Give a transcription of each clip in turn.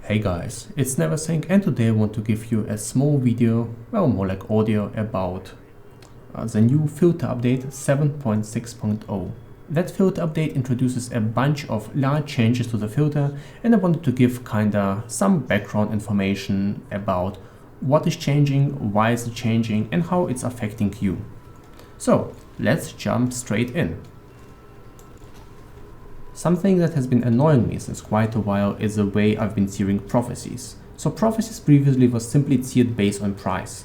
Hey guys, it's NeverSink's and today I want to give you a small video, well more like audio, about the new filter update 7.6.0. That filter update introduces a bunch of large changes to the filter, and I wanted to give kinda some background information about what is changing, why is it changing, and how it's affecting you. So let's jump straight in. Something that has been annoying me since quite a while is the way I've been tiering prophecies. So prophecies previously was simply tiered based on price.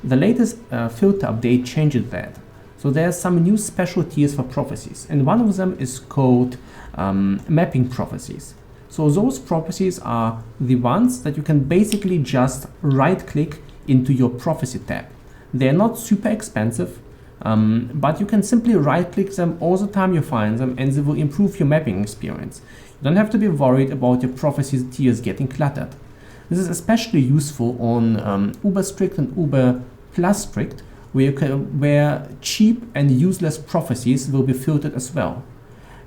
The latest filter update changed that. So there are some new special tiers for prophecies, and one of them is called mapping prophecies. So those prophecies are the ones that you can basically just right click into your prophecy tab. They're not super expensive, but you can simply right click them all the time you find them, and they will improve your mapping experience. You don't have to be worried about your prophecies tiers getting cluttered. This is especially useful on uber strict and uber plus strict, where cheap and useless prophecies will be filtered as well.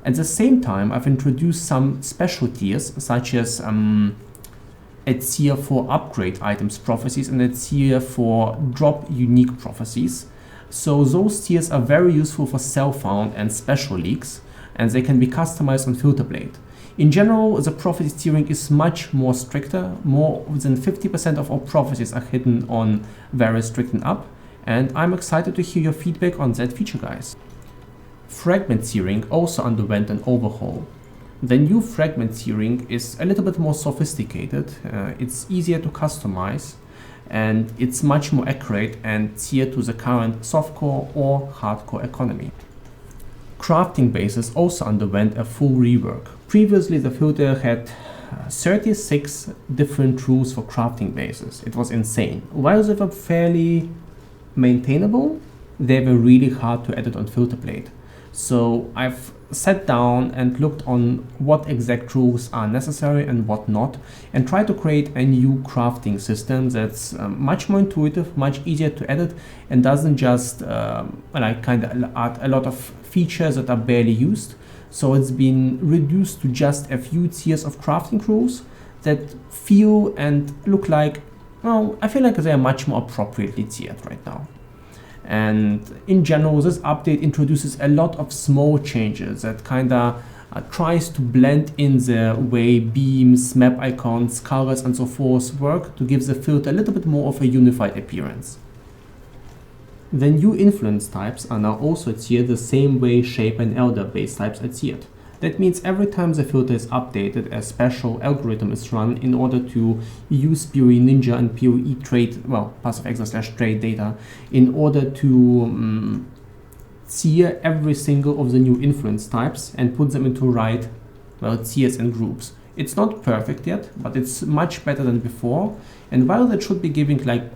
At the same time, I've introduced some special tiers, such as a tier for upgrade items prophecies and a tier for drop unique prophecies. So those tiers are very useful for self-found and special leaks, and they can be customized on Filterblade. In general, the prophecy tiering is much more stricter. More than 50% of all prophecies are hidden on very strict and up, and I'm excited to hear your feedback on that feature, guys. Fragment tiering also underwent an overhaul. The new fragment tiering is a little bit more sophisticated, it's easier to customize, and it's much more accurate and tiered to the current softcore or hardcore economy. Crafting bases also underwent a full rework. Previously, the filter had 36 different rules for crafting bases. It was insane. While they were fairly maintainable, they were really hard to edit on Filterblade. So I've sat down and looked on what exact rules are necessary and what not, and try to create a new crafting system that's much more intuitive, much easier to edit, and doesn't just kind of add a lot of features that are barely used. So it's been reduced to just a few tiers of crafting rules that feel and look like, well, I feel like they are much more appropriately tiered right now. And in general, this update introduces a lot of small changes that kinda tries to blend in the way beams, map icons, colors and so forth work to give the filter a little bit more of a unified appearance. The new influence types are now also tiered the same way shape and elder base types are tiered. That means every time the filter is updated, a special algorithm is run in order to use PoE Ninja and PoE trade, well, passive exile / trade data, in order to tier every single of the new influence types and put them into right, well, tiers and groups. It's not perfect yet, but it's much better than before. And while that should be giving like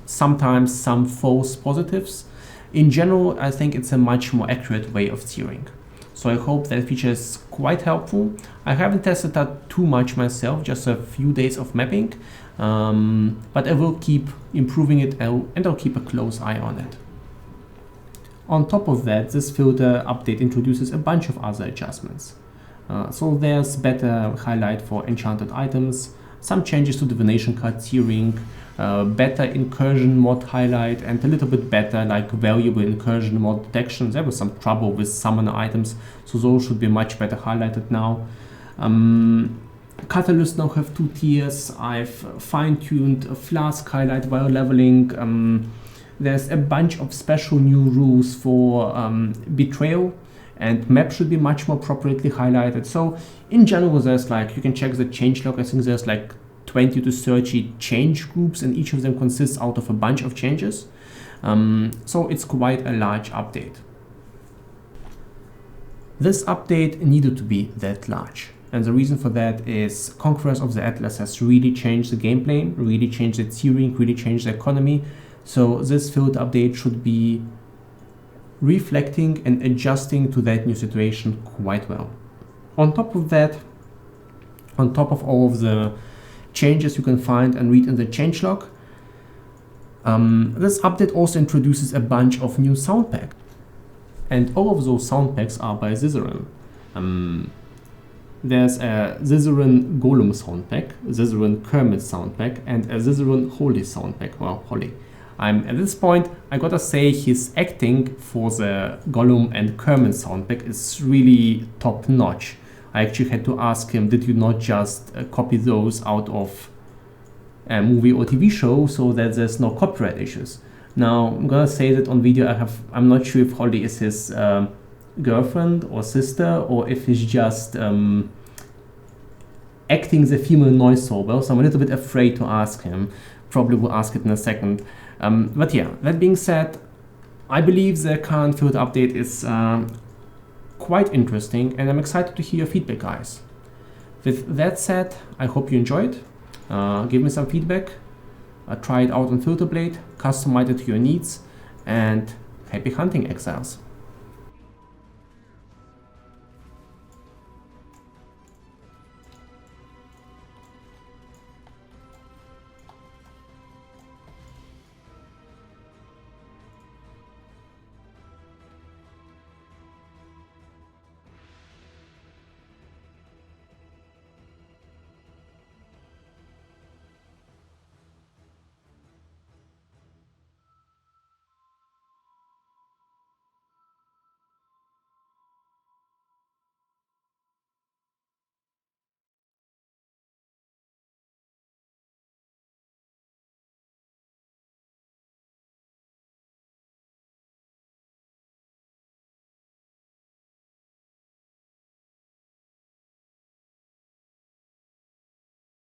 sometimes some false positives, in general, I think it's a much more accurate way of tiering. So I hope that feature is quite helpful. I haven't tested that too much myself, just a few days of mapping, but I will keep improving it and I'll keep a close eye on it. On top of that, this filter update introduces a bunch of other adjustments. So there's better highlight for enchanted items, some changes to divination card tiering, better incursion mod highlight, and a little bit better like valuable incursion mod detection. There was some trouble with summoner items, so those should be much better highlighted now. Catalysts now have 2 tiers. I've fine-tuned a flask highlight while leveling. There's a bunch of special new rules for betrayal, and map should be much more appropriately highlighted. So in general, there's like, you can check the changelog. I think there's like 20 to 30 change groups, and each of them consists out of a bunch of changes. So it's quite a large update. This update needed to be that large, and the reason for that is Conquerors of the Atlas has really changed the gameplay, really changed the tiering, really changed the economy. So this filter update should be reflecting and adjusting to that new situation quite well. On top of that, on top of all of the changes you can find and read in the changelog, this update also introduces a bunch of new soundpacks, and all of those soundpacks are by Zizaran. There's a Zizaran Golem soundpack, Zizaran Kermit soundpack, and a Zizaran Holy soundpack. Well, Holy. At this point, I gotta say his acting for the Gollum and Kermit soundpack is really top notch. I actually had to ask him, did you not just copy those out of a movie or TV show so that there's no copyright issues? Now, I'm gonna say that on video I'm not sure if Holly is his girlfriend or sister, or if he's just acting the female noise so well, so I'm a little bit afraid to ask him. Probably will ask it in a second. But yeah, that being said, I believe the current filter update is quite interesting, and I'm excited to hear your feedback, guys. With that said, I hope you enjoyed. Give me some feedback. Try it out on Filterblade, customize it to your needs, and happy hunting, exiles.